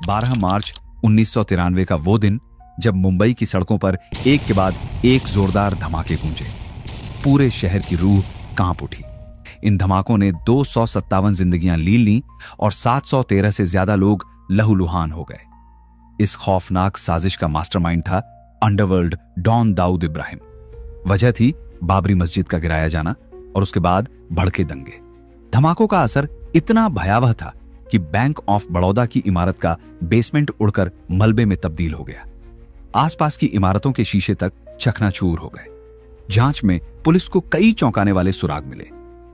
12 मार्च 1993 का वो दिन जब मुंबई की सड़कों पर एक के बाद एक जोरदार धमाके गूंजे। पूरे शहर की रूह कांप उठी। इन धमाकों ने 257 जिंदगियां लील लीं और 713 से ज्यादा लोग लहूलुहान हो गए। इस खौफनाक साजिश का मास्टरमाइंड था अंडरवर्ल्ड डॉन दाऊद इब्राहिम। वजह थी बाबरी मस्जिद का गिराया जाना और उसके बाद भड़के दंगे। धमाकों का असर इतना भयावह था कि बैंक ऑफ बड़ौदा की इमारत का बेसमेंट उड़कर मलबे में तब्दील हो गया। आसपास की इमारतों के शीशे तक चकनाचूर हो गए। जांच में पुलिस को कई चौंकाने वाले सुराग मिले।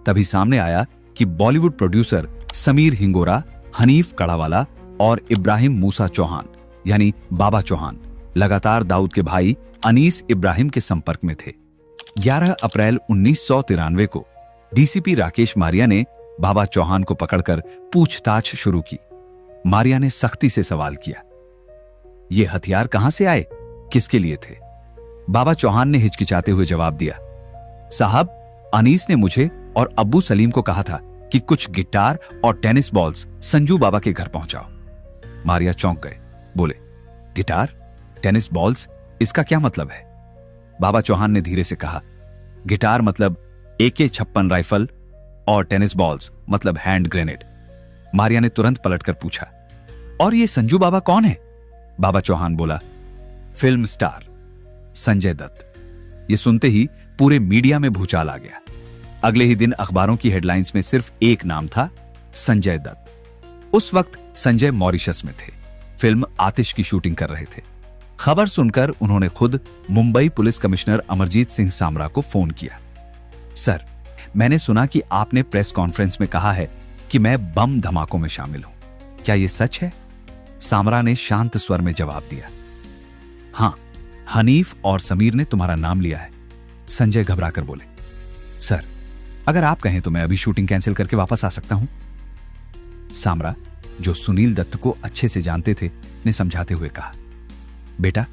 तभी सामने आया कि बॉलीवुड प्रोड्यूसर समीर हिंगोरा, हनीफ कड़ावाला और इब्राहिम मूसा चौहान यानी बाबा चौहान लगातार दाऊद के भाई अनीस इब्राहिम के संपर्क में थे। 11 अप्रैल 1993 को डीसीपी राकेश मारिया ने बाबा चौहान को पकड़कर पूछताछ शुरू की। मारिया ने सख्ती से सवाल किया, ये हथियार कहां से आए, किसके लिए थे? बाबा चौहान ने हिचकिचाते हुए जवाब दिया, साहब, अनीस ने मुझे और अब्बू सलीम को कहा था कि कुछ गिटार और टेनिस बॉल्स संजू बाबा के घर पहुंचाओ। मारिया चौंक गए, बोले, गिटार, टेनिस बॉल्स, इसका क्या मतलब है? बाबा चौहान ने धीरे से कहा, गिटार मतलब AK-56 राइफल और टेनिस बॉल्स मतलब हैंड ग्रेनेड। मारिया ने तुरंत पलटकर पूछा, और ये संजू बाबा कौन है? बाबा चौहान बोला, फिल्म स्टार संजय दत्त। ये सुनते ही पूरे मीडिया में भूचाल आ गया। अगले ही दिन अखबारों की हेडलाइंस में सिर्फ एक नाम था, संजय दत्त। उस वक्त संजय मॉरिशस में थे, फिल्म आतिश की शूटिंग कर रहे थे। खबर सुनकर उन्होंने खुद मुंबई पुलिस कमिश्नर अमरजीत सिंह सामरा को फोन किया। सर, मैंने सुना कि आपने प्रेस कॉन्फ्रेंस में कहा है कि मैं बम धमाकों में शामिल हूं, क्या यह सच है? सामरा ने शांत स्वर में जवाब दिया, हां, हनीफ और समीर ने तुम्हारा नाम लिया है। संजय घबराकर बोले, सर, अगर आप कहें तो मैं अभी शूटिंग कैंसिल करके वापस आ सकता हूं। सामरा, जो सुनील दत्त को अच्छे से जानते थे, ने समझाते हुए कहा, बेटा,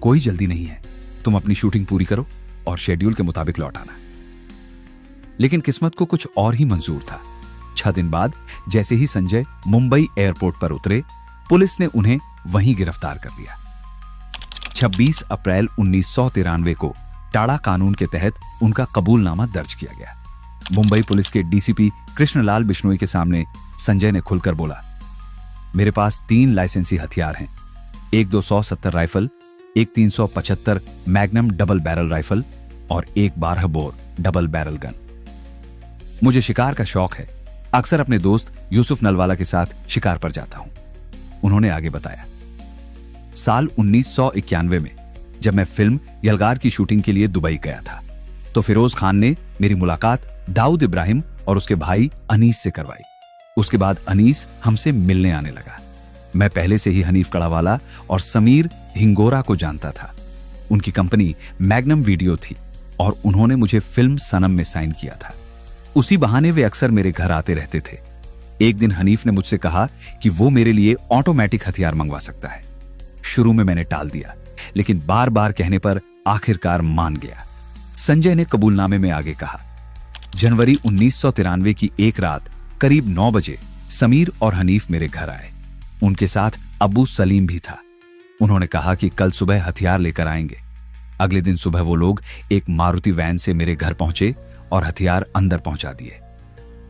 कोई जल्दी नहीं है, तुम अपनी शूटिंग पूरी करो और शेड्यूल के मुताबिक लौट आना। लेकिन किस्मत को कुछ और ही मंजूर था। 6 दिन बाद जैसे ही संजय मुंबई एयरपोर्ट पर उतरे, पुलिस ने उन्हें वहीं गिरफ्तार कर लिया। 26 अप्रैल 1993 को टाड़ा कानून के तहत उनका कबूलनामा दर्ज किया गया। मुंबई पुलिस के डीसीपी कृष्णलाल बिश्नोई के सामने संजय ने खुलकर बोला, मेरे पास 3 लाइसेंसी हथियार हैं, एक 270 राइफल, एक 375 मैग्नम डबल बैरल राइफल और एक 12 बोर डबल बैरल गन। मुझे शिकार का शौक है, अक्सर अपने दोस्त यूसुफ नलवाला के साथ शिकार पर जाता हूं। उन्होंने आगे बताया, साल 1991 में जब मैं फिल्म यलगार की शूटिंग के लिए दुबई गया था तो फिरोज खान ने मेरी मुलाकात दाऊद इब्राहिम और उसके भाई अनीस से करवाई। उसके बाद अनीस हमसे मिलने आने लगा। मैं पहले से ही हनीफ कड़ावाला और समीर हिंगोरा को जानता था। उनकी कंपनी मैग्नम वीडियो थी और उन्होंने मुझे फिल्म सनम में साइन किया था। उसी बहाने वे अक्सर मेरे घर आते रहते थे। एक दिन हनीफ ने मुझसे कहा कि वो मेरे लिए ऑटोमेटिक हथियार मंगवा सकता है। शुरू में मैंने टाल दिया, लेकिन बार बार कहने पर आखिरकार मान गया। संजय ने कबूलनामे में आगे कहा, जनवरी 1993 की एक रात करीब 9 बजे समीर और हनीफ मेरे घर आए। उनके साथ अब्बू सलीम भी था। उन्होंने कहा कि कल सुबह हथियार लेकर आएंगे। अगले दिन सुबह वो लोग एक मारुति वैन से मेरे घर पहुंचे और हथियार अंदर पहुंचा दिए।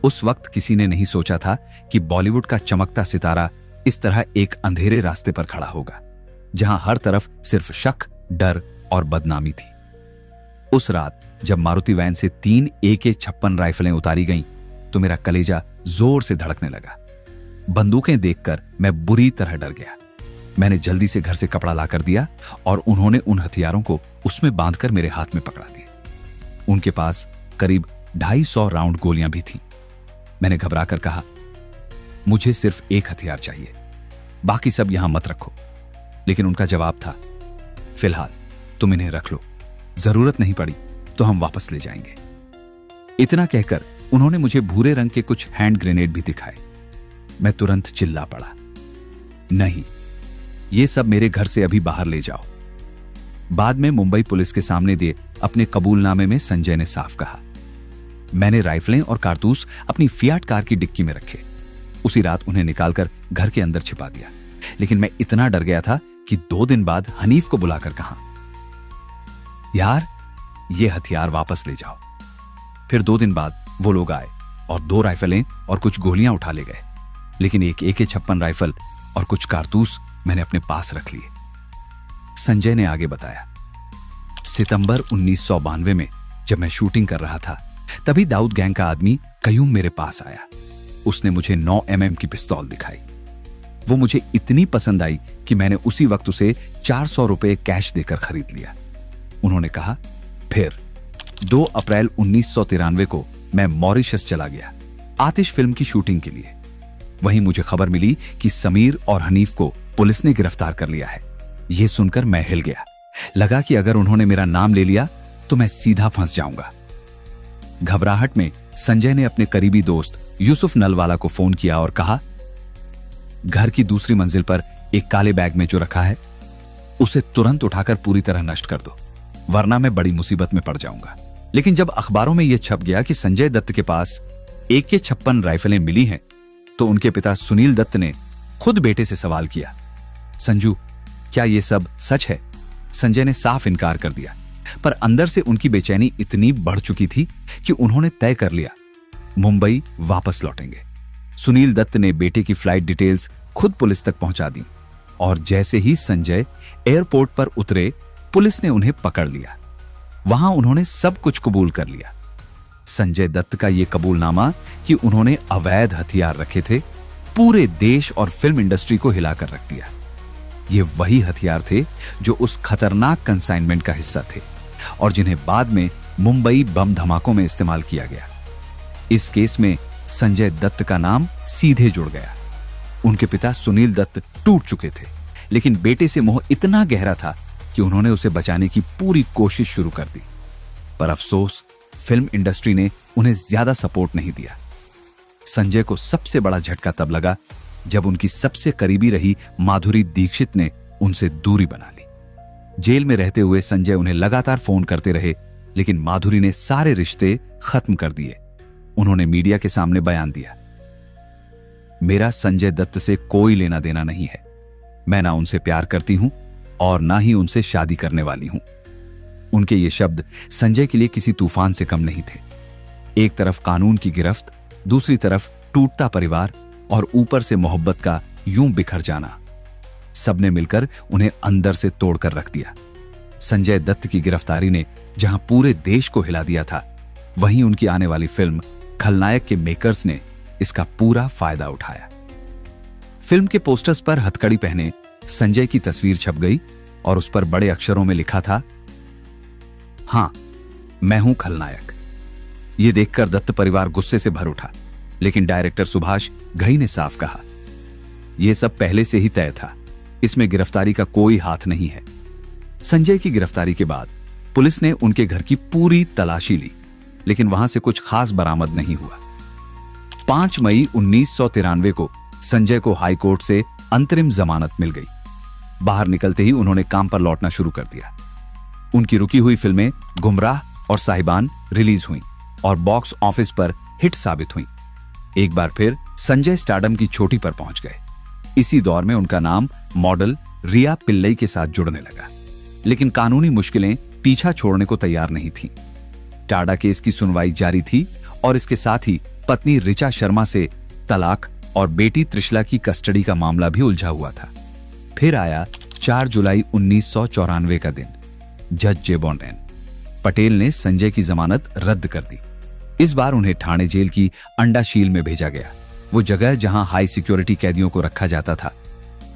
उस वक्त किसी ने नहीं सोचा था कि बॉलीवुड का चमकता सितारा इस तरह एक अंधेरे रास्ते पर खड़ा होगा, जहां हर तरफ सिर्फ शक, डर और बदनामी थी। उस रात जब मारुति वैन से 3 AK-56 राइफलें उतारी गईं, तो मेरा कलेजा जोर से धड़कने लगा। बंदूकें देखकर मैं बुरी तरह डर गया। मैंने जल्दी से घर से कपड़ा लाकर दिया और उन्होंने उन हथियारों को उसमें बांधकर मेरे हाथ में पकड़ा दिए। उनके पास करीब 250 राउंड गोलियां भी थीं। मैंने घबराकर कहा, मुझे सिर्फ एक हथियार चाहिए, बाकी सब यहां मत रखो। लेकिन उनका जवाब था, फिलहाल तुम इन्हें रख लो, जरूरत नहीं पड़ी तो हम वापस ले जाएंगे। इतना कहकर उन्होंने मुझे भूरे रंग के कुछ हैंड ग्रेनेड भी दिखाए। मैं तुरंत चिल्ला पड़ा, नहीं, ये सब मेरे घर से अभी बाहर ले जाओ। बाद में मुंबई पुलिस के सामने दिए अपने कबूलनामे में संजय ने साफ कहा, मैंने राइफलें और कारतूस अपनी फियाट कार की डिक्की में रखे। उसी रात उन्हें निकालकर घर के अंदर छिपा दिया। लेकिन मैं इतना डर गया था कि 2 दिन बाद हनीफ को बुलाकर कहा, यार ये हथियार वापस ले जाओ। फिर 2 दिन बाद वो लोग आए और 2 राइफलें और कुछ गोलियां उठा ले गए, लेकिन एक AK-56 राइफल और कुछ कारतूस मैंने अपने पास रख लिए। संजय ने आगे बताया, सितंबर 1992 में जब मैं शूटिंग कर रहा था, तभी दाऊद गैंग का आदमी कयूम मेरे पास आया। उसने मुझे 9 mm की पिस्तौल दिखाई। वो मुझे इतनी पसंद आई कि मैंने उसी वक्त उसे 400 रुपए कैश देकर खरीद लिया। उन्होंने कहा, फिर 2 अप्रैल 1993 को मैं मॉरिशस चला गया आतिश फिल्म की शूटिंग के लिए। वहीं मुझे खबर मिली कि समीर और हनीफ को पुलिस ने गिरफ्तार कर लिया है। यह सुनकर मैं हिल गया। लगा कि अगर उन्होंने मेरा नाम ले लिया तो मैं सीधा फंस जाऊंगा। घबराहट में संजय ने अपने करीबी दोस्त यूसुफ नलवाला को फोन किया और कहा, घर की दूसरी मंजिल पर एक काले बैग में जो रखा है उसे तुरंत उठाकर पूरी तरह नष्ट कर दो, वरना मैं बड़ी मुसीबत में पड़ जाऊंगा। लेकिन जब अखबारों में यह छप गया कि संजय दत्त के पास AK-56 राइफलें मिली हैं, तो उनके पिता सुनील दत्त ने खुद बेटे से सवाल किया, संजू क्या यह सब सच है? संजय ने साफ इनकार कर दिया, पर अंदर से उनकी बेचैनी इतनी बढ़ चुकी थी कि उन्होंने तय कर लिया मुंबई वापस लौटेंगे। सुनील दत्त ने बेटे की फ्लाइट डिटेल्स खुद पुलिस तक पहुंचा दी और जैसे ही संजय एयरपोर्ट पर उतरे, पुलिस ने उन्हें पकड़ लिया। वहां उन्होंने सब कुछ कबूल कर लिया। संजय दत्त का यह कबूलनामा कि उन्होंने अवैध हथियार रखे थे, पूरे देश और फिल्म इंडस्ट्री को हिलाकर रख दिया। ये वही हथियार थे जो उस खतरनाक कंसाइनमेंट का हिस्सा थे और जिन्हें बाद में मुंबई बम धमाकों में इस्तेमाल किया गया। इस केस में संजय दत्त का नाम सीधे जुड़ गया। उनके पिता सुनील दत्त टूट चुके थे, लेकिन बेटे से मोह इतना गहरा था कि उन्होंने उसे बचाने की पूरी कोशिश शुरू कर दी। पर अफसोस, फिल्म इंडस्ट्री ने उन्हें ज्यादा सपोर्ट नहीं दिया। संजय को सबसे बड़ा झटका तब लगा जब उनकी सबसे करीबी रही माधुरी दीक्षित ने उनसे दूरी बना ली। जेल में रहते हुए संजय उन्हें लगातार फोन करते रहे, लेकिन माधुरी ने सारे रिश्ते खत्म कर दिए। उन्होंने मीडिया के सामने बयान दिया, मेरा संजय दत्त से कोई लेना देना नहीं है। मैं ना उनसे प्यार करती हूं और ना ही उनसे शादी करने वाली हूं। उनके ये शब्द संजय के लिए किसी तूफान से कम नहीं थे। एक तरफ कानून की गिरफ्त, दूसरी तरफ टूटता परिवार और ऊपर से मोहब्बत का यूं बिखर जाना। सबने मिलकर उन्हें अंदर से तोड़कर रख दिया। संजय दत्त की गिरफ्तारी ने जहां पूरे देश को हिला दिया था, वहीं उनकी आने वाली फिल्म खलनायक के मेकर्स ने इसका पूरा फायदा उठाया। फिल्म के पोस्टर्स पर हथकड़ी पहने संजय की तस्वीर छप गई और उस पर बड़े अक्षरों में लिखा था, हां मैं हूं खलनायक। यह देखकर दत्त परिवार गुस्से से भर उठा, लेकिन डायरेक्टर सुभाष घई ने साफ कहा, यह सब पहले से ही तय था, इसमें गिरफ्तारी का कोई हाथ नहीं है। संजय की गिरफ्तारी के बाद पुलिस ने उनके घर की पूरी तलाशी ली, लेकिन वहां से कुछ खास बरामद नहीं हुआ। 5 मई 1993 को संजय को हाई कोर्ट से अंतरिम जमानत मिल गई। बाहर निकलते ही उन्होंने काम पर लौटना शुरू कर दिया। उनकी रुकी हुई फिल्में गुमराह और साहिबान रिलीज हुईं और बॉक्स ऑफिस पर हिट साबित हुईं। एक बार फिर संजय स्टारडम की चोटी पर पहुंच गए। इसी दौर में उनका नाम मॉडल रिया पिल्लई के साथ जुड़ने लगा, लेकिन कानूनी मुश्किलें पीछा छोड़ने को तैयार नहीं थीं। टाडा केस की सुनवाई जारी थी और इसके साथ ही पत्नी ऋचा शर्मा से तलाक और बेटी त्रिशला की कस्टडी का मामला भी उलझा हुआ था। फिर आया 4 जुलाई 1994 का दिन। जज जेबोन पटेल ने संजय की जमानत रद्द कर दी। इस बार उन्हें ठाणे जेल की अंडाशील में भेजा गया, वो जगह जहां हाई सिक्योरिटी कैदियों को रखा जाता था।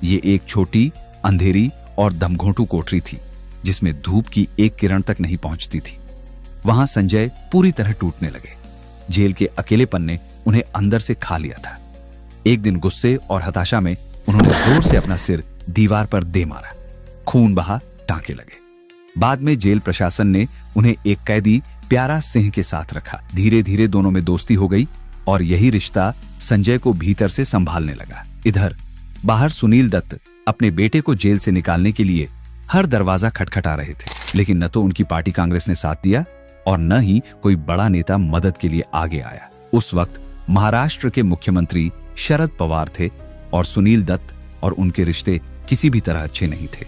ये एक छोटी, अंधेरी और दमघोंटू कोठरी थी, जिसमें धूप की एक किरण तक नहीं पहुंचती थी। वहां संजय पूरी तरह टूटने लगे। जेल के अकेलेपन ने उन्हें अंदर से खा लिया था। एक दिन गुस्से और हताशा में उन्होंने जोर से अपना सिर दीवार पर दे मारा। खून बहा, टांके लगे। बाद में जेल प्रशासन ने उन्हें एक कैदी प्यारा सिंह के साथ रखा। धीरे धीरे दोनों में दोस्ती हो गई और यही रिश्ता संजय को भीतर से संभालने लगा। इधर बाहर सुनील दत्त अपने बेटे को जेल से निकालने के लिए हर दरवाजा खटखटा रहे थे, लेकिन न तो उनकी पार्टी कांग्रेस ने साथ दिया और न ही कोई बड़ा नेता मदद के लिए आगे आया। उस वक्त महाराष्ट्र के मुख्यमंत्री शरद पवार थे और सुनील दत्त और उनके रिश्ते किसी भी तरह अच्छे नहीं थे।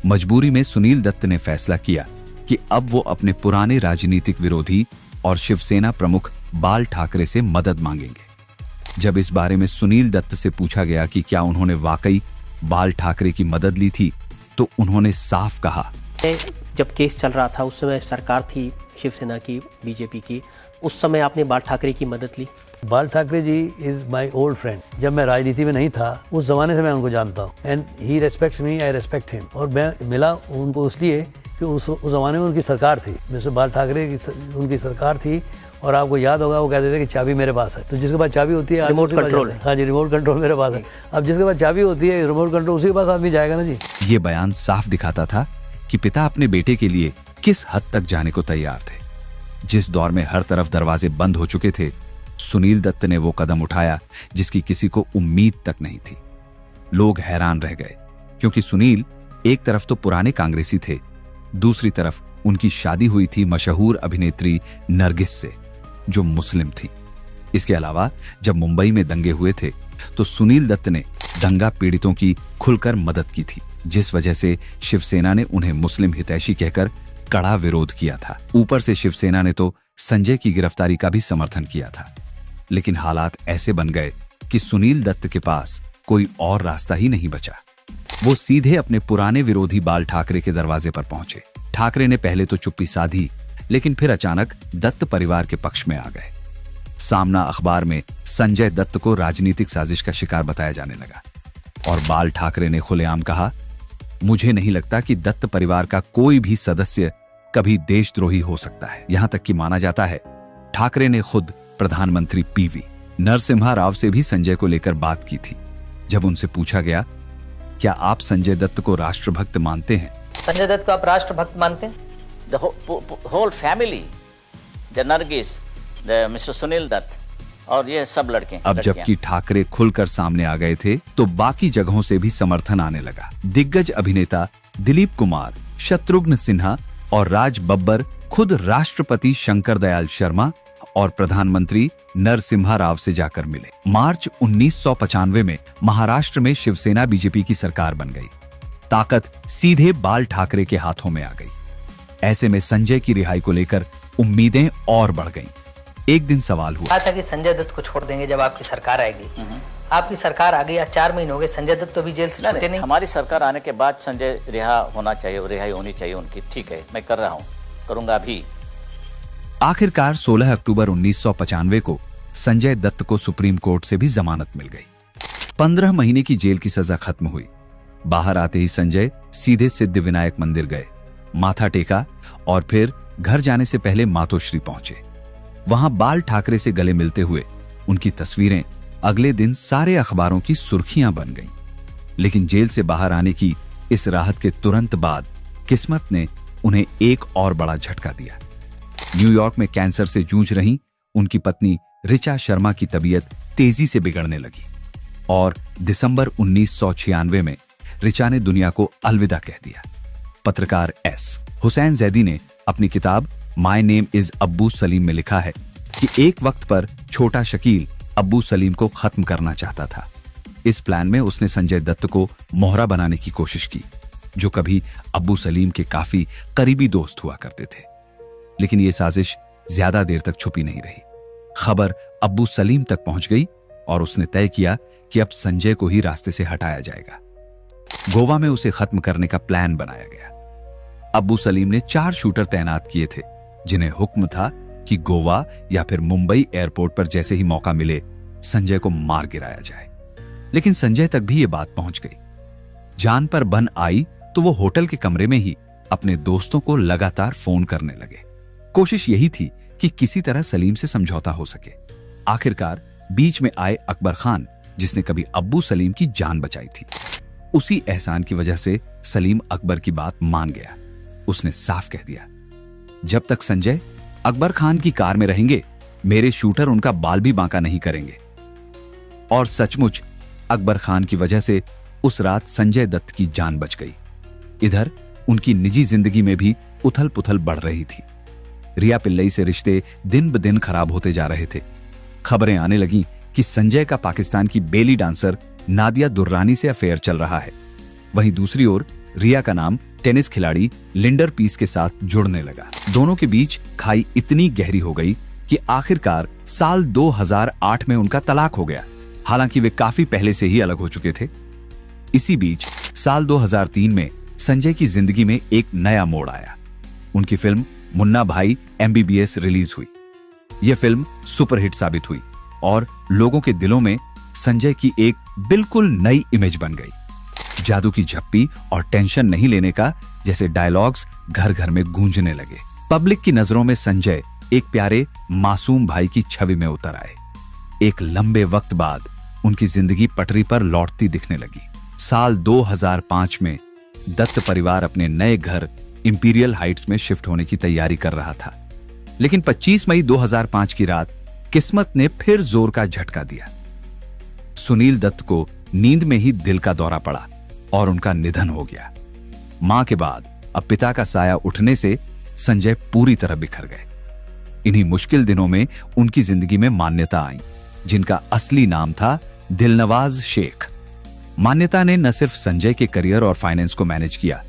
मजबूरी में सुनील दत्त ने फैसला किया कि अब वो अपने पुराने राजनीतिक विरोधी और शिवसेना प्रमुख बाल ठाकरे से मदद मांगेंगे। जब इस बारे में सुनील दत्त से पूछा गया कि क्या उन्होंने वाकई बाल ठाकरे की मदद ली थी, तो उन्होंने साफ कहा, जब केस चल रहा था उस समय सरकार थी शिवसेना की, बीजेपी की, उस समय आपने बाल ठाकरे की मदद ली? बाल Thackeray ji is my old friend. जब मैं राजनीति में नहीं था उस जमाने से मैं उनको जानता हूँ and he respects me, I respect him. और मैं मिला उनको इसलिए कि उस जमाने में उनकी सरकार थी, मिस्टर बाल ठाकरे की उनकी सरकार थी। और आपको याद होगा वो कहते थे कि चाबी मेरे पास है, तो जिसके पास चाबी होती है रिमोट कंट्रोल। हाँ जी, रिमोट कंट्रोल मेरे पास है। अब जिसके पास चाबी होती है, रिमोट कंट्रोल, उसी के पास आदमी जाएगा ना जी। ये बयान साफ दिखाता था कि पिता अपने बेटे के लिए किस हद तक जाने को तैयार थे। जिस दौर में हर तरफ दरवाजे बंद हो चुके थे, सुनील दत्त ने वो कदम उठाया जिसकी किसी को उम्मीद तक नहीं थी। लोग हैरान रह गए क्योंकि सुनील एक तरफ तो पुराने कांग्रेसी थे, दूसरी तरफ उनकी शादी हुई थी मशहूर अभिनेत्री नरगिस से, जो मुस्लिम थी। इसके अलावा जब मुंबई में दंगे हुए थे तो सुनील दत्त ने दंगा पीड़ितों की खुलकर मदद की थी, जिस वजह से शिवसेना ने उन्हें मुस्लिम हितैषी कहकर कड़ा विरोध किया था। ऊपर से शिवसेना ने तो संजय की गिरफ्तारी का भी समर्थन किया था। लेकिन हालात ऐसे बन गए कि सुनील दत्त के पास कोई और रास्ता ही नहीं बचा। वो सीधे अपने पुराने विरोधी बाल ठाकरे के दरवाजे पर पहुंचे। ठाकरे ने पहले तो चुप्पी साधी, लेकिन फिर अचानक दत्त परिवार के पक्ष में आ गए। सामना अखबार में संजय दत्त को राजनीतिक साजिश का शिकार बताया जाने लगा और बाल ठाकरे ने खुलेआम कहा, मुझे नहीं लगता कि दत्त परिवार का कोई भी सदस्य कभी देशद्रोही हो सकता है। यहां तक कि माना जाता है ठाकरे ने खुद प्रधानमंत्री पीवी नरसिम्हा राव से भी संजय को लेकर बात की थी। जब उनसे पूछा गया, क्या आप संजय दत्त को राष्ट्रभक्त मानते हैं? संजय दत्त को आप राष्ट्रभक्त मानते हैं? The whole family, the Nargis, the Mr. Sunil Dutt और ये सब लड़के। अब जबकि ठाकरे खुलकर सामने आ गए थे तो बाकी जगहों से भी समर्थन आने लगा। दिग्गज अभिनेता दिलीप कुमार, शत्रुघ्न सिन्हा और राज बब्बर खुद राष्ट्रपति शंकर दयाल शर्मा और प्रधानमंत्री नरसिम्हा राव से जाकर मिले। मार्च 1995 में महाराष्ट्र में शिवसेना बीजेपी की सरकार बन गई। ताकत सीधे बाल ठाकरे के हाथों में आ गई। ऐसे में संजय की रिहाई को लेकर उम्मीदें और बढ़ गईं। एक दिन सवाल हुआ था कि संजय दत्त को छोड़ देंगे जब आपकी सरकार आएगी। आपकी सरकार आ गई, आज 4 महीने हो गए, संजय दत्त तो भी जेल से छूटे नहीं। हमारी सरकार आने के बाद संजय रिहा होना चाहिए, रिहाई होनी चाहिए उनकी। ठीक है, मैं कर रहा हूँ, करूंगा अभी। आखिरकार 16 अक्टूबर 1995 को संजय दत्त को सुप्रीम कोर्ट से भी जमानत मिल गई। 15 महीने की जेल की सजा खत्म हुई। बाहर आते ही संजय सीधे सिद्धिविनायक मंदिर गए, माथा टेका और फिर घर जाने से पहले मातोश्री पहुंचे। वहां बाल ठाकरे से गले मिलते हुए उनकी तस्वीरें अगले दिन सारे अखबारों की सुर्खियां बन गईं। लेकिन जेल से बाहर आने की इस राहत के तुरंत बाद किस्मत ने उन्हें एक और बड़ा झटका दिया। न्यूयॉर्क में कैंसर से जूझ रही उनकी पत्नी ऋचा शर्मा की तबीयत तेजी से बिगड़ने लगी और दिसंबर 1996 में ऋचा ने दुनिया को अलविदा कह दिया। पत्रकार एस हुसैन जैदी ने अपनी किताब माय नेम इज अब्बू सलीम में लिखा है कि एक वक्त पर छोटा शकील अब्बू सलीम को खत्म करना चाहता था। इस प्लान में उसने संजय दत्त को मोहरा बनाने की कोशिश की, जो कभी अब्बू सलीम के काफी करीबी दोस्त हुआ करते थे। लेकिन यह साजिश ज्यादा देर तक छुपी नहीं रही। खबर अब्बू सलीम तक पहुंच गई और उसने तय किया कि अब संजय को ही रास्ते से हटाया जाएगा। गोवा में उसे खत्म करने का प्लान बनाया गया। अब्बू सलीम ने 4 शूटर तैनात किए थे, जिन्हें हुक्म था कि गोवा या फिर मुंबई एयरपोर्ट पर जैसे ही मौका मिले संजय को मार गिराया जाए। लेकिन संजय तक भी ये बात पहुंच गई। जान पर बन आई तो वो होटल के कमरे में ही अपने दोस्तों को लगातार फोन करने लगे। कोशिश यही थी कि किसी तरह सलीम से समझौता हो सके। आखिरकार बीच में आए अकबर खान, जिसने कभी अब्बू सलीम की जान बचाई थी। उसी एहसान की वजह से सलीम अकबर की बात मान गया। उसने साफ कह दिया, जब तक संजय अकबर खान की कार में रहेंगे, मेरे शूटर उनका बाल भी बांका नहीं करेंगे। और सचमुच अकबर खान की वजह से उस रात संजय दत्त की जान बच गई। इधर उनकी निजी जिंदगी में भी उथल पुथल बढ़ रही थी। रिया पिल्लई से रिश्ते दिन ब दिन खराब होते जा रहे थे। खबरें आने लगीं कि संजय का पाकिस्तान की बेली डांसर नादिया दुर्रानी से अफेयर चल रहा है। वहीं दूसरी ओर रिया का नाम टेनिस खिलाड़ी लिंडर पीस के साथ जुड़ने लगा। दोनों के बीच खाई इतनी गहरी हो गई कि आखिरकार साल 2008 में उनका तलाक हो गया। हालांकि वे काफी पहले से ही अलग हो चुके थे। इसी बीच साल 2003 में संजय की जिंदगी में एक नया मोड़ आया। उनकी फिल्म मुन्ना भाई MBBS रिलीज हुई। यह फिल्म सुपरहिट साबित हुई और लोगों के दिलों में संजय की एक बिल्कुल नई इमेज बन गई। जादू की झप्पी और टेंशन नहीं लेने का जैसे डायलॉग्स घर घर में गूंजने लगे। पब्लिक की नजरों में संजय एक प्यारे मासूम भाई की छवि में उतर आए। एक लंबे वक्त बाद उनकी जिंदगी पटरी पर लौटती दिखने लगी। साल 2005 में दत्त परिवार अपने नए घर इंपीरियल हाइट्स में शिफ्ट होने की तैयारी कर रहा था। लेकिन 25 मई 2005 की रात किस्मत ने फिर जोर का झटका दिया। सुनील दत्त को नींद में ही दिल का दौरा पड़ा और उनका निधन हो गया। मां के बाद अब पिता का साया उठने से संजय पूरी तरह बिखर गए। इन्हीं मुश्किल दिनों में उनकी जिंदगी में मान्यता आई, जिनका असली नाम था दिलनवाज शेख। मान्यता ने न सिर्फ संजय के करियर और फाइनेंस को मैनेज किया,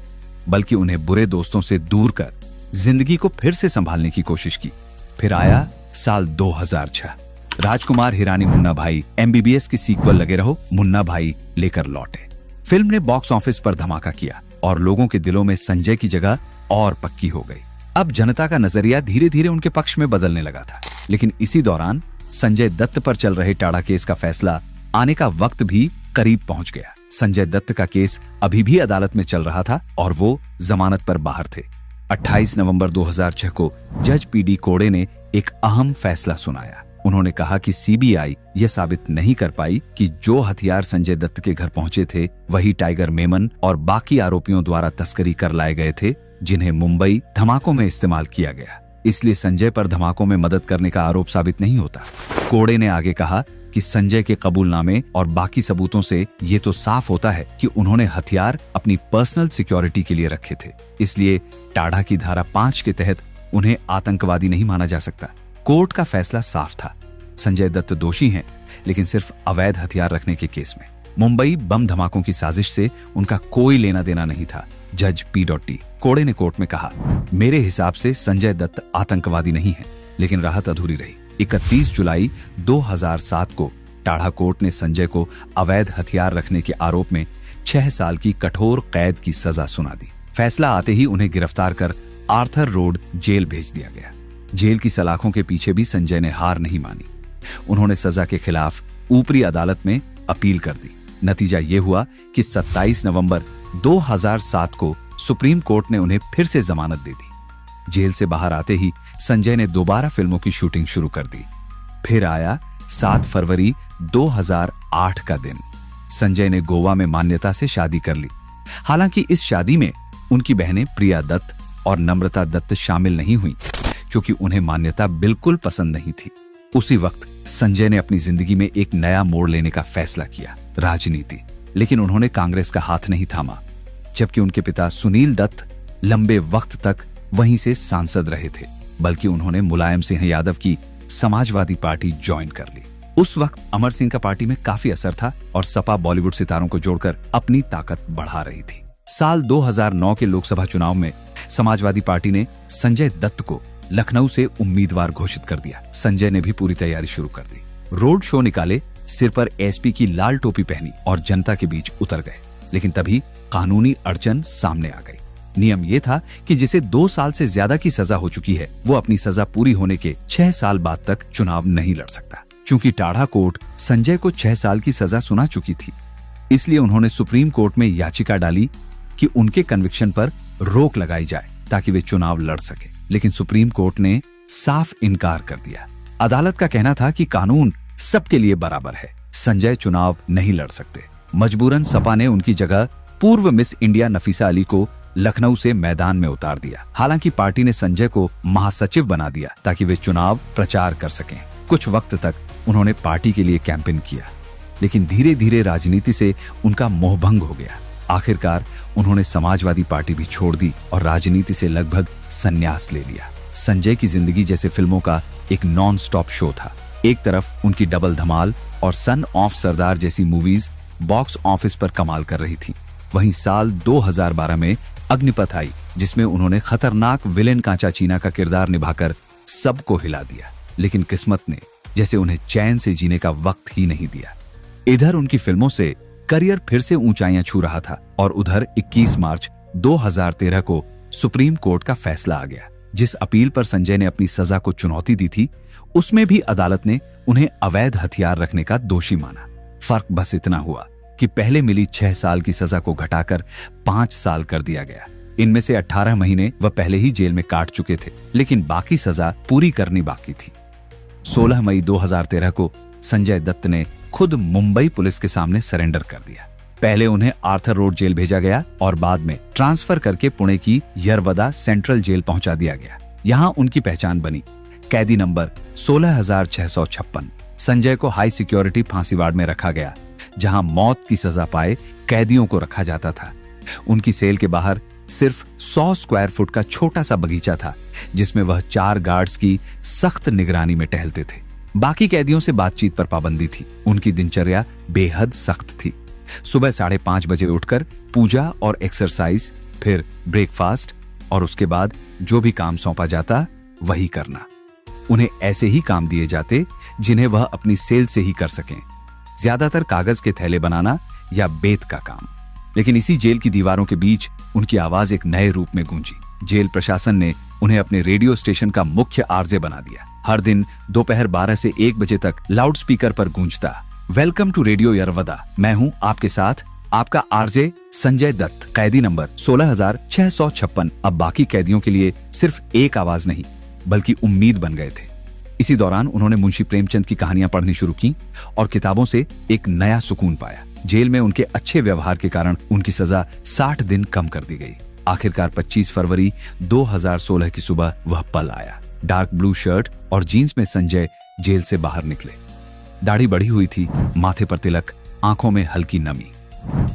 बल्कि उन्हें बुरे दोस्तों से दूर कर जिंदगी को फिर से संभालने की कोशिश की। फिर आया साल 2006। राजकुमार हिरानी मुन्ना भाई MBBS की सीक्वल लगे रहो मुन्ना भाई लेकर लौटे। फिल्म ने बॉक्स ऑफिस पर धमाका किया और लोगों के दिलों में संजय की जगह और पक्की हो गई। अब जनता का नजरिया धीरे धीरे उनके पक्ष में बदलने लगा था। लेकिन इसी दौरान संजय दत्त पर चल रहे टाड़ा केस का फैसला आने का वक्त भी करीब पहुंच गया। संजय दत्त का केस अभी भी अदालत में चल रहा था और वो जमानत पर बाहर थे। 28 नवंबर 2006 को जज PD कोड़े ने एक अहम फैसला सुनाया। उन्होंने कहा कि CBI यह साबित नहीं कर पाई कि जो हथियार संजय दत्त के घर पहुंचे थे वही टाइगर मेमन और बाकी आरोपियों द्वारा तस्करी कर लाए गए थे, जिन्हें मुंबई धमाकों में इस्तेमाल किया गया। इसलिए संजय पर धमाकों में मदद करने का आरोप साबित नहीं होता। कोड़े ने आगे कहा कि संजय के कबूलनामे और बाकी सबूतों से ये तो साफ होता है कि उन्होंने हथियार अपनी पर्सनल सिक्योरिटी के लिए रखे थे। इसलिए टाड़ा की धारा 5 के तहत उन्हें आतंकवादी नहीं माना जा सकता। कोर्ट का फैसला साफ था, संजय दत्त दोषी हैं, लेकिन सिर्फ अवैध हथियार रखने के केस में। मुंबई बम धमाकों की साजिश से उनका कोई लेना देना नहीं था। जज P.T. कोड़े ने कोर्ट में कहा, मेरे हिसाब से संजय दत्त आतंकवादी नहीं है, लेकिन राहत अधूरी रही। 31 जुलाई 2007 को टाड़ा कोर्ट ने संजय को अवैध हथियार रखने के आरोप में 6 साल की कठोर कैद की सजा सुना दी। फैसला आते ही उन्हें गिरफ्तार कर आर्थर रोड जेल भेज दिया गया। जेल की सलाखों के पीछे भी संजय ने हार नहीं मानी। उन्होंने सजा के खिलाफ ऊपरी अदालत में अपील कर दी। नतीजा ये हुआ कि 27 नवंबर 2007 को सुप्रीम कोर्ट ने उन्हें फिर से जमानत दे दी। जेल से बाहर आते ही संजय ने दोबारा फिल्मों की शूटिंग शुरू कर दी। फिर आया 7 फरवरी 2008 का दिन। संजय ने गोवा में मान्यता से शादी कर ली। हालांकि इस शादी में उनकी बहनें प्रिया दत्त और नम्रता दत्त शामिल नहीं हुई, क्योंकि उन्हें मान्यता बिल्कुल पसंद नहीं थी। उसी वक्त संजय ने अपनी जिंदगी में एक नया मोड़ लेने का फैसला किया, राजनीति। लेकिन उन्होंने कांग्रेस का हाथ नहीं थामा, जबकि उनके पिता सुनील दत्त लंबे वक्त तक वहीं से सांसद रहे थे, बल्कि उन्होंने मुलायम सिंह यादव की समाजवादी पार्टी ज्वाइन कर ली। उस वक्त अमर सिंह का पार्टी में काफी असर था और सपा बॉलीवुड सितारों को जोड़कर अपनी ताकत बढ़ा रही थी। साल 2009 के लोकसभा चुनाव में समाजवादी पार्टी ने संजय दत्त को लखनऊ से उम्मीदवार घोषित कर दिया। संजय ने भी पूरी तैयारी शुरू कर दी। रोड शो निकाले, सिर पर SP की लाल टोपी पहनी और जनता के बीच उतर गए। लेकिन तभी कानूनी अड़चन सामने आ गई। नियम यह था कि जिसे 2 साल से ज्यादा की सजा हो चुकी है, वो अपनी सजा पूरी होने के 6 साल बाद तक चुनाव नहीं लड़ सकता। चूंकि टाड़ा कोर्ट संजय को 6 साल की सजा सुना चुकी थी, इसलिए उन्होंने सुप्रीम कोर्ट में याचिका डाली कि उनके कन्विक्शन पर रोक लगाई जाए ताकि वे चुनाव लड़ सके। लेकिन सुप्रीम कोर्ट ने साफ इनकार कर दिया। अदालत का कहना था कि कानून सबके लिए बराबर है, संजय चुनाव नहीं लड़ सकते। मजबूरन सपा ने उनकी जगह पूर्व मिस इंडिया नफीसा अली को लखनऊ से मैदान में उतार दिया। हालांकि पार्टी ने संजय को महासचिव बना दिया ताकि वे चुनाव प्रचार कर सकें। कुछ वक्त तक उन्होंने पार्टी के लिए कैंपेन किया, लेकिन धीरे धीरे राजनीति से उनका मोहभंग हो गया। आखिरकार उन्होंने समाजवादी पार्टी भी छोड़ दी और राजनीति से लगभग संन्यास ले लिया। संजय की जिंदगी जैसे फिल्मों का एक नॉन स्टॉप शो था। एक तरफ उनकी डबल धमाल और सन ऑफ सरदार जैसी मूवीज बॉक्स ऑफिस पर कमाल कर रही थी। वहीं साल 2012 में अग्निपथ आई, जिसमें उन्होंने खतरनाक विलेन कांचा चीना का किरदार निभाकर सबको हिला दिया। लेकिन किस्मत ने जैसे उन्हें चैन से जीने का वक्त ही नहीं दिया। इधर उनकी फिल्मों से करियर फिर से ऊंचाइयां छू रहा था और उधर 21 मार्च 2013 को सुप्रीम कोर्ट का फैसला आ गया। जिस अपील पर संजय ने अपनी सजा को चुनौती दी थी, उसमें भी अदालत ने उन्हें अवैध हथियार रखने का दोषी माना। फर्क बस इतना हुआ कि पहले मिली 6 साल की सजा को घटाकर 5 साल कर दिया गया। इनमें से 18 महीने वह पहले ही जेल में काट चुके थे, लेकिन बाकी सजा पूरी करनी बाकी थी। 16 मई 2013 को संजय दत्त ने खुद मुंबई पुलिस के सामने सरेंडर कर दिया। पहले उन्हें आर्थर रोड जेल भेजा गया और बाद में ट्रांसफर करके पुणे की यरवदा सेंट्रल जेल पहुंचा दिया गया। यहां उनकी पहचान बनी कैदी नंबर 16656। संजय को हाई सिक्योरिटी फांसी वार्ड में रखा गया, जहां मौत की सजा पाए कैदियों को रखा जाता था। उनकी सेल के बाहर सिर्फ 100 स्क्वायर फुट का छोटा सा बगीचा था, जिसमें वह 4 गार्ड्स की सख्त निगरानी में टहलते थे। बाकी कैदियों से बातचीत पर पाबंदी थी। उनकी दिनचर्या बेहद सख्त थी। सुबह 5:30 बजे उठकर पूजा और एक्सरसाइज, फिर ब्रेकफास्ट और उसके बाद जो भी काम सौंपा जाता वही करना। उन्हें ऐसे ही काम दिए जाते जिन्हें वह अपनी सेल से ही कर सकें, ज्यादातर कागज के थैले बनाना या बेत का काम। लेकिन इसी जेल की दीवारों के बीच उनकी आवाज एक नए रूप में गूंजी। जेल प्रशासन ने उन्हें अपने रेडियो स्टेशन का मुख्य आरजे बना दिया। हर दिन दोपहर 12 से 1 बजे तक लाउड स्पीकर पर गूंजता, वेलकम टू रेडियो यरवदा, मैं हूं आपके साथ आपका आरजे संजय दत्त, कैदी नंबर 16656। अब बाकी कैदियों के लिए सिर्फ एक आवाज नहीं बल्कि उम्मीद बन गए थे। इसी दौरान उन्होंने मुंशी प्रेमचंद की कहानियां पढ़नी शुरू की और किताबों से एक नया सुकून पाया। जेल में उनके अच्छे व्यवहार के कारण उनकी सजा 60 दिन कम कर दी गई। आखिरकार 25 फरवरी 2016 की सुबह वह पल आया। डार्क ब्लू शर्ट और जीन्स में संजय जेल से बाहर निकले। दाढ़ी बढ़ी हुई थी, माथे पर तिलक, आंखों में हल्की नमी।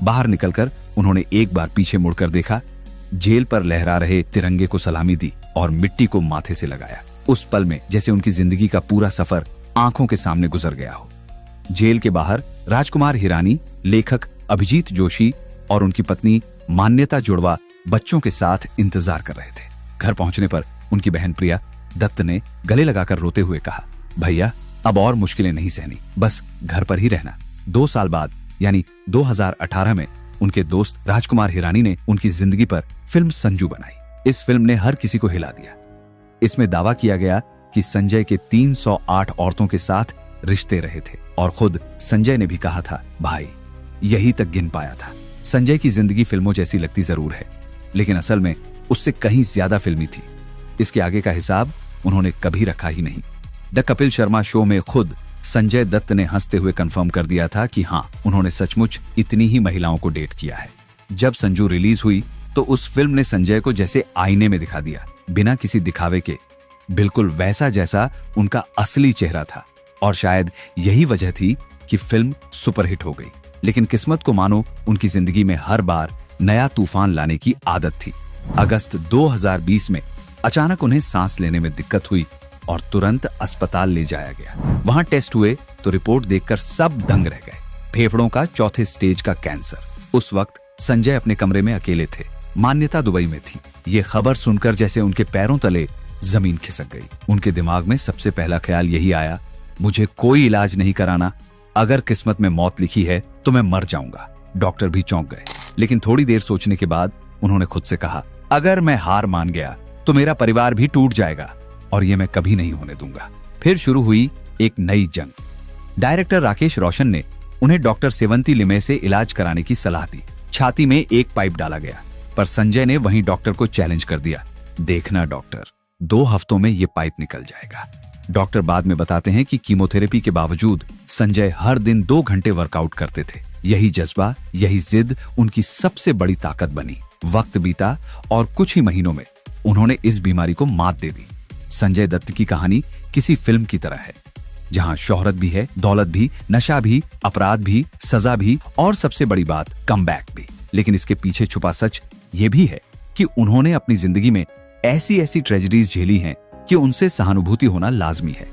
बाहर निकलकर उन्होंने एक बार पीछे मुड़कर देखा, जेल पर लहरा रहे तिरंगे को सलामी दी और मिट्टी को माथे से लगाया। उस पल में जैसे उनकी जिंदगी का पूरा सफर आंखों के सामने गुजर गया हो। जेल के बाहर राजकुमार हिरानी, लेखक अभिजीत जोशी और उनकी पत्नी मान्यता जुड़वा बच्चों के साथ इंतजार कर रहे थे। घर पहुंचने पर उनकी बहन प्रिया दत्त ने गले लगाकर रोते हुए कहा, भैया अब और मुश्किलें नहीं सहनी, बस घर पर ही रहना। 2 साल बाद यानी 2018 में उनके दोस्त राजकुमार हिरानी ने उनकी जिंदगी पर फिल्म संजू बनाई। इस फिल्म ने हर किसी को हिला दिया। इसमें दावा किया गया कि संजय के 308 औरतों के साथ रिश्ते रहे थे और खुद संजय ने भी कहा था, भाई यही तक गिन पाया था। संजय की जिंदगी फिल्मों जैसी लगती जरूर है, लेकिन असल में उससे कहीं ज्यादा फिल्मी थी। इसके आगे का हिसाब उन्होंने कभी रखा ही नहीं। द कपिल शर्मा शो में खुद संजय दत्त ने हंसते हुए कंफर्म कर दिया था कि हाँ, उन्होंने सचमुच इतनी ही महिलाओं को डेट किया है। जब संजू रिलीज हुई तो उस फिल्म ने संजय को जैसे आईने में दिखा दिया, बिना किसी दिखावे के, बिल्कुल वैसा जैसा उनका असली चेहरा था। और शायद यही वजह थी कि फिल्म सुपरहिट हो गई। लेकिन किस्मत को मानो उनकी जिंदगी में हर बार नया तूफान लाने की आदत थी। अगस्त 2020 में अचानक उन्हें सांस लेने में दिक्कत हुई और तुरंत अस्पताल ले जाया गया। वहां टेस्ट हुए तो रिपोर्ट देखकर सब दंग रह गए। फेफड़ों का 4थे स्टेज का कैंसर। उस वक्त संजय अपने कमरे में अकेले थे। मान्यता दुबई में थी। ये खबर सुनकर जैसे उनके पैरों तले जमीन खिसक गई। उनके दिमाग में सबसे पहला ख्याल यही आया, मुझे कोई इलाज नहीं कराना, अगर किस्मत में मौत लिखी है तो मैं मर जाऊंगा। डॉक्टर भी चौंक गए, लेकिन थोड़ी देर सोचने के बाद उन्होंने खुद से कहा, अगर मैं हार मान गया तो मेरा परिवार भी टूट जाएगा और ये मैं कभी नहीं होने दूंगा। फिर शुरू हुई एक नई जंग। डायरेक्टर राकेश रोशन ने उन्हें डॉक्टर सेवंती लिमये से इलाज कराने की सलाह दी। छाती में एक पाइप डाला गया, पर संजय ने वहीं डॉक्टर को चैलेंज कर दिया, देखना डॉक्टर, 2 हफ्तों में ये पाइप निकल जाएगा। डॉक्टर बाद में बताते हैं कि कीमोथेरेपी के बावजूद संजय हर दिन 2 घंटे वर्कआउट करते थे। यही जज्बा, यही जिद उनकी सबसे बड़ी ताकत बनी। वक्त बीता और कुछ ही महीनों में उन्होंने इस बीमारी को मात दे दी। संजय दत्त की कहानी किसी फिल्म की तरह है, जहां शोहरत भी है, दौलत भी, नशा भी, अपराध भी, सजा भी और सबसे बड़ी बात कमबैक भी। लेकिन इसके पीछे छुपा सच ये भी है कि उन्होंने अपनी जिंदगी में ऐसी ऐसी ट्रेजेडीज झेली हैं कि उनसे सहानुभूति होना लाजमी है।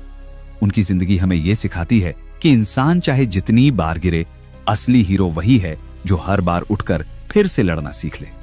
उनकी जिंदगी हमें यह सिखाती है कि इंसान चाहे जितनी बार गिरे, असली हीरो वही है जो हर बार उठकर फिर से लड़ना सीख ले।